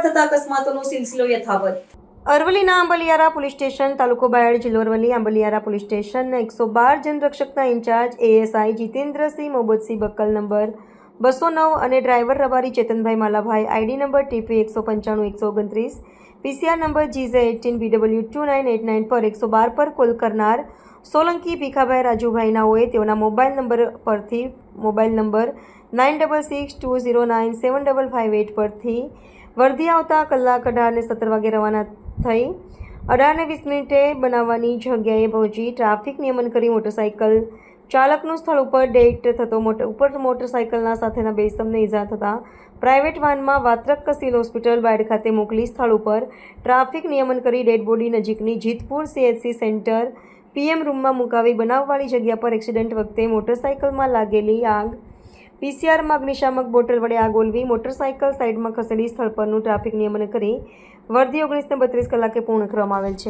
થતા અકસ્માતોનો સિલસિલો યથાવત। અરવલ્લીના આંબલિયારા પોલીસ સ્ટેશન, તાલુકો બાયડ, જિલ્લો અરવલ્લી। આંબલિયારા પોલીસ સ્ટેશનના 112 જનરક્ષકના in charge ASI Jitendrasinh Mobatsinh buckle number 209 અને driver Rabari Chetanbhai Malabhai ID number TP 195 129 PCR number GZ18 BW2989 પર 112 પર કોલ કરનાર સોલંકી ભીખાભાઈ રાજુભાઈ નાઓએ તેઓના મોબાઈલ નંબર પરથી મોબાઈલ નંબર 9662097558 પરથી વર્ધી આવતા કલાક 18:17 વાગે રવાના થઈ 18:20 બનાવવાની જગ્યાએ પહોંચી ટ્રાફિક નિયમન કરી મોટરસાઇકલ ચાલકનું સ્થળ ઉપર ડેટ થતો મોટરસાઇકલના સાથેના બે ઇસમને ઈજા થતાં પ્રાઇવેટ વાનમાં વાત્રક સિવિલ હોસ્પિટલ બાયડ ખાતે મોકલી સ્થળ ઉપર ટ્રાફિક નિયમન કરી ડેડ બોડી નજીકની જીતપુર CHC સેન્ટર PM રૂમમાં મુકાવી બનાવવાળી જગ્યા પર એક્સિડન્ટ વખતે મોટરસાઇકલમાં લાગેલી આગ પીસીઆરમાં અગ્નિશામક બોટલ વડે આગ ઓલવી મોટરસાઇકલ સાઇડમાં ખસેડી સ્થળ પરનું ટ્રાફિક નિયમન કરી વર્ધી 19:32 કલાકે પૂર્ણ કરવામાં આવેલ છે।